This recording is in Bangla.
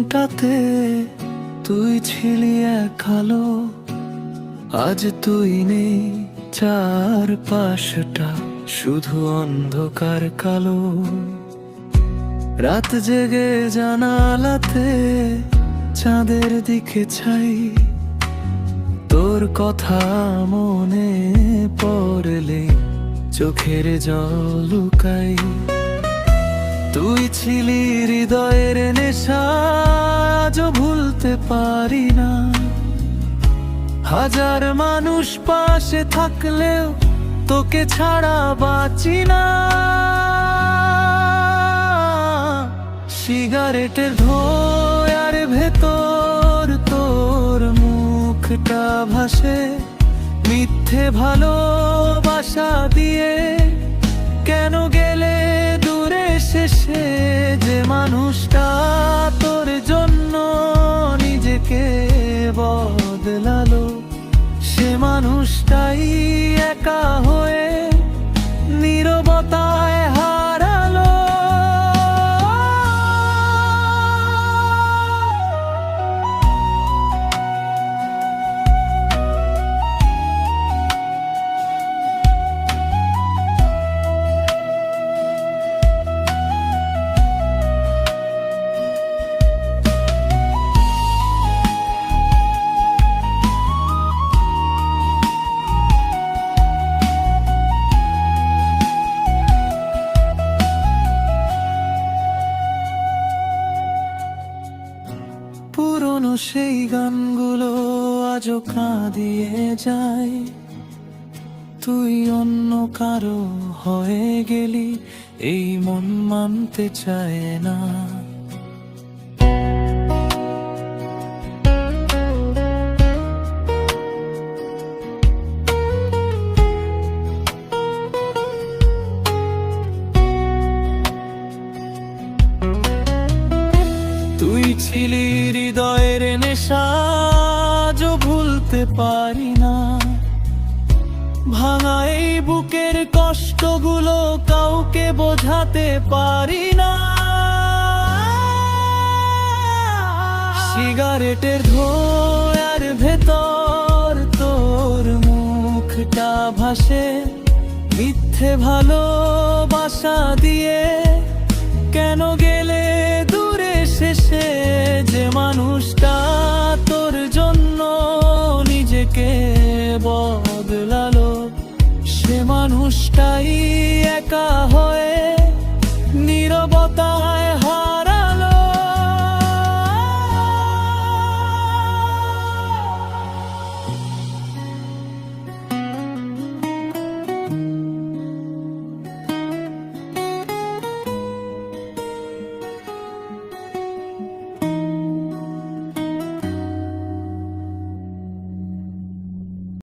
জীবনটাতে তুই ছিলি এক আলো, আজ তুই নেই, চারপাশটা শুধু অন্ধকার কালো। রাত জেগে জানালাতে চাঁদের দিকে চাই, তোর কথা মনে পড়লে চোখের জল লুকাই। তুই ছিলি হৃদয়ের নেশা, আজও ভুলতে পারি না। হাজার মানুষ পাশে থাকলেও তোকে ছাড়া বাঁচি না। সিগারেটের ধোঁয়ার ভেতর তোর মুখটা ভাসে, মিথ্যে ভালোবাসা দিয়ে কেন গেলে দূরে শেষে। যে মানুষটা তোর জন্য নিজেকে বদলালো, সে মানুষটাই একা হয়ে নীরবতায় হারালো। পুরনো সেই গানগুলো আজও কাঁদিয়ে যায়। তুই অন্য কারো হয়ে গেলি, এই মন মানতে চায় না। তুই ছিলি হৃদয়ের নেশা, আজও ভুলতে পারি না। ভাঙা এই বুকের কষ্টগুলো কাউকে বোঝাতে পারি না। সিগারেটের ধোঁয়ার ভেতর তোর মুখটা ভাসে, মিথ্যে ভালোবাসা দিয়ে কেন গেলে দূরে শেষে। যে মানুষটা তোর জন্য নিজেকে বদলালো, সে মানুষটাই একা হয়ে নীরবতায়